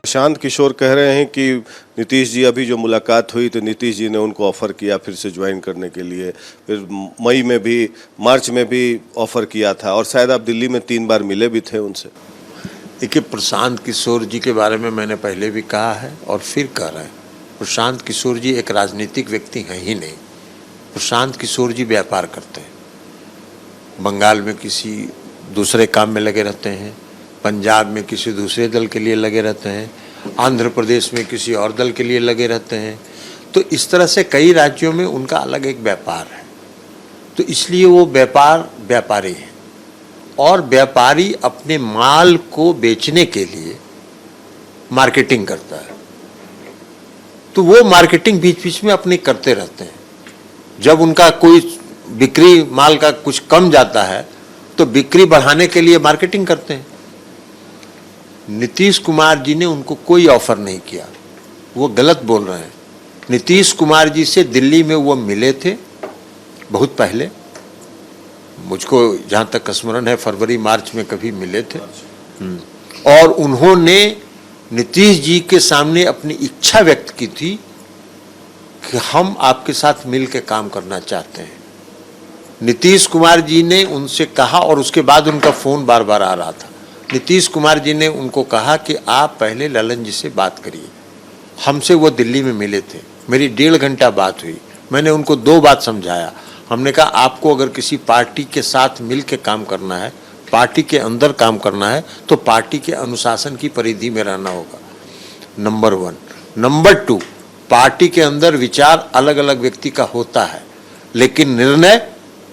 प्रशांत किशोर कह रहे हैं कि नीतीश जी अभी जो मुलाकात हुई तो नीतीश जी ने उनको ऑफ़र किया फिर से ज्वाइन करने के लिए, फिर मई में भी, मार्च में भी ऑफ़र किया था और शायद आप दिल्ली में 3 बार मिले भी थे उनसे। देखिए, प्रशांत किशोर जी के बारे में मैंने पहले भी कहा है और फिर कह रहे हैं, प्रशांत किशोर जी एक राजनीतिक व्यक्ति हैं ही नहीं। प्रशांत किशोर जी व्यापार करते हैं, बंगाल में किसी दूसरे काम में लगे रहते हैं, पंजाब में किसी दूसरे दल के लिए लगे रहते हैं, आंध्र प्रदेश में किसी और दल के लिए लगे रहते हैं। तो इस तरह से कई राज्यों में उनका अलग एक व्यापार है, तो इसलिए वो व्यापारी हैं और व्यापारी अपने माल को बेचने के लिए मार्केटिंग करता है, तो वो मार्केटिंग बीच बीच में अपनी करते रहते हैं। जब उनका कोई बिक्री माल का कुछ कम जाता है तो बिक्री बढ़ाने के लिए मार्केटिंग करते हैं। नीतीश कुमार जी ने उनको कोई ऑफर नहीं किया, वो गलत बोल रहे हैं। नीतीश कुमार जी से दिल्ली में वो मिले थे बहुत पहले, मुझको जहाँ तक स्मरण है फरवरी मार्च में कभी मिले थे, और उन्होंने नीतीश जी के सामने अपनी इच्छा व्यक्त की थी कि हम आपके साथ मिल के काम करना चाहते हैं। नीतीश कुमार जी ने उनसे कहा, और उसके बाद उनका फ़ोन बार बार आ रहा था, नीतीश कुमार जी ने उनको कहा कि आप पहले ललन जी से बात करिए। हमसे वो दिल्ली में मिले थे, मेरी 1.5 घंटा बात हुई, मैंने उनको 2 बात समझाया। हमने कहा आपको अगर किसी पार्टी के साथ मिल के काम करना है, पार्टी के अंदर काम करना है, तो पार्टी के अनुशासन की परिधि में रहना होगा, नंबर 1। नंबर 2, पार्टी के अंदर विचार अलग अलग व्यक्ति का होता है, लेकिन निर्णय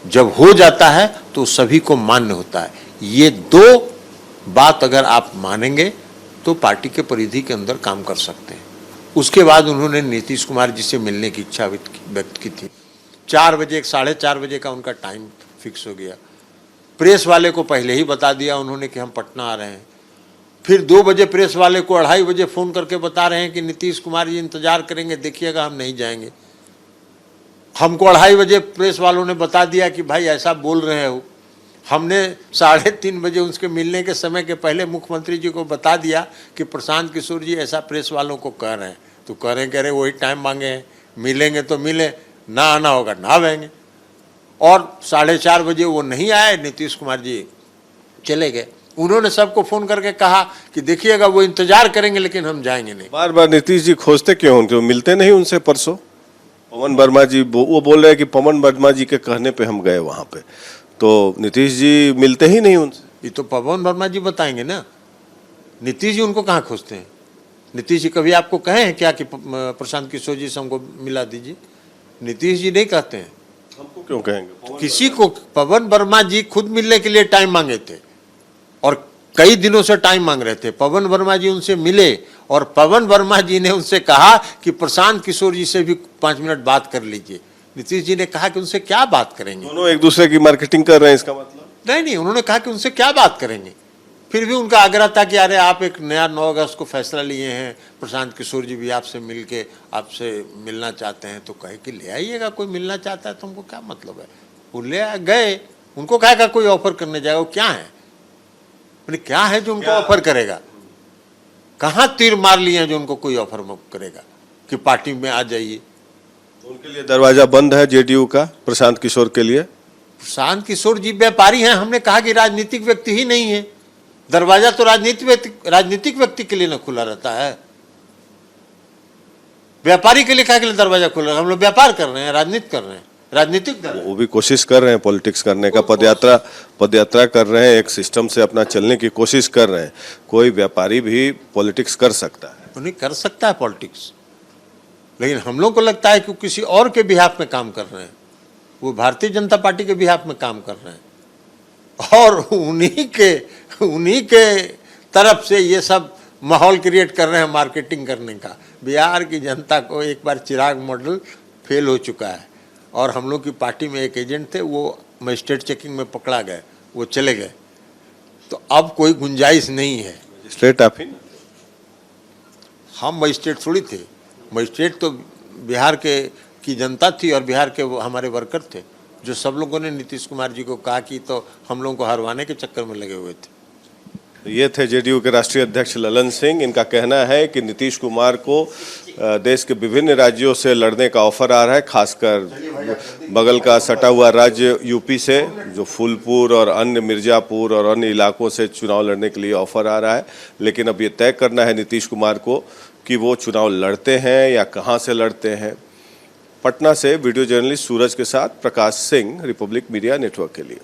जब हो जाता है तो सभी को मान्य होता है। ये 2 बात अगर आप मानेंगे तो पार्टी के परिधि के अंदर काम कर सकते हैं। उसके बाद उन्होंने नीतीश कुमार जी से मिलने की इच्छा व्यक्त की थी। 4 बजे, 4:30 बजे का उनका टाइम फिक्स हो गया। प्रेस वाले को पहले ही बता दिया उन्होंने कि हम पटना आ रहे हैं। फिर 2 बजे प्रेस वाले को 2:30 बजे फ़ोन करके बता रहे हैं कि नीतीश कुमार जी इंतजार करेंगे, देखिएगा हम नहीं जाएंगे। हमको 2:30 बजे प्रेस वालों ने बता दिया कि भाई ऐसा बोल रहे हो। हमने 3:30 बजे उसके मिलने के समय के पहले मुख्यमंत्री जी को बता दिया कि प्रशांत किशोर जी ऐसा प्रेस वालों को कह रहे हैं, तो कह रहे वही टाइम मांगे हैं, मिलेंगे तो मिले, ना आना होगा ना आएंगे। और 4:30 बजे वो नहीं आए, नीतीश कुमार जी चले गए। उन्होंने सबको फ़ोन करके कहा कि देखिएगा वो इंतजार करेंगे लेकिन हम जाएंगे नहीं। बार बार नीतीश जी खोजते क्यों उनको, मिलते नहीं उनसे? परसों पवन वर्मा जी वो बोल रहे हैं कि पवन वर्मा जी के कहने पे हम गए वहाँ पे, तो नीतीश जी मिलते ही नहीं उनसे। ये तो पवन वर्मा जी बताएंगे ना, नीतीश जी उनको कहाँ खोजते हैं? नीतीश जी कभी आपको कहे हैं क्या कि प्रशांत किशोर जी से हमको मिला दीजिए? नीतीश जी नहीं कहते हैं। हमको क्यों कहेंगे? किसी को, पवन वर्मा जी खुद मिलने के लिए टाइम मांगे थे और कई दिनों से टाइम मांग रहे थे। पवन वर्मा जी उनसे मिले और पवन वर्मा जी ने उनसे कहा कि प्रशांत किशोर जी से भी 5 मिनट बात कर लीजिए। नीतीश जी ने कहा कि उनसे क्या बात करेंगे? दोनों एक दूसरे की मार्केटिंग कर रहे हैं, इसका मतलब? नहीं, उन्होंने कहा कि उनसे क्या बात करेंगे। फिर भी उनका आग्रह था कि अरे आप एक नया 9 अगस्त को फैसला लिए हैं, प्रशांत किशोर जी भी आपसे मिल के आपसे मिलना चाहते हैं, तो कहे कि ले आइएगा, कोई मिलना चाहता है तो हमको क्या मतलब है। वो ले गए, उनको कहेगा कोई ऑफर करने जाएगा, वो क्या है, क्या है जो उनको ऑफर करेगा? कहाँ तीर मार लिए हैं जो उनको कोई ऑफर करेगा कि पार्टी में आ जाइए? उनके लिए दरवाजा बंद है जेडीयू का, प्रशांत किशोर के लिए। प्रशांत किशोर जी व्यापारी हैं, हमने कहा कि राजनीतिक व्यक्ति ही नहीं है। दरवाजा तो राजनीतिक व्यक्ति के लिए ना खुला रहता है, व्यापारी के लिए कहा के लिए दरवाजा खुला है? हम लोग व्यापार कर रहे हैं, राजनीति कर रहे हैं, राजनीतिक दल। वो भी कोशिश कर रहे हैं पॉलिटिक्स करने का, पदयात्रा कर रहे हैं, एक सिस्टम से अपना चलने की कोशिश कर रहे हैं। कोई व्यापारी भी पॉलिटिक्स कर सकता है? उन्हें कर सकता है पॉलिटिक्स, लेकिन हम लोग को लगता है कि किसी और के बिहाफ में काम कर रहे हैं। वो भारतीय जनता पार्टी के बिहाफ में काम कर रहे हैं और उन्हीं के तरफ से ये सब माहौल क्रिएट कर रहे हैं मार्केटिंग करने का। बिहार की जनता को एक बार चिराग मॉडल फेल हो चुका है और हम लोग की पार्टी में एक एजेंट थे, वो मजिस्ट्रेट चेकिंग में पकड़ा गए, वो चले गए, तो अब कोई गुंजाइश नहीं है। मजिस्ट्रेट आप ही? हम मजिस्ट्रेट थोड़ी थे, मजिस्ट्रेट तो बिहार की जनता थी और बिहार के वो हमारे वर्कर थे, जो सब लोगों ने नीतीश कुमार जी को कहा कि तो हम लोगों को हरवाने के चक्कर में लगे हुए थे। ये थे जेडीयू के राष्ट्रीय अध्यक्ष ललन सिंह। इनका कहना है कि नीतीश कुमार को देश के विभिन्न राज्यों से लड़ने का ऑफर आ रहा है, खासकर बगल का सटा हुआ राज्य यूपी से, जो फूलपुर और अन्य मिर्जापुर और अन्य इलाकों से चुनाव लड़ने के लिए ऑफर आ रहा है। लेकिन अब ये तय करना है नीतीश कुमार को कि वो चुनाव लड़ते हैं या कहां से लड़ते हैं। पटना से वीडियो जर्नलिस्ट सूरज के साथ Prakash Singh, Republic media network के लिए।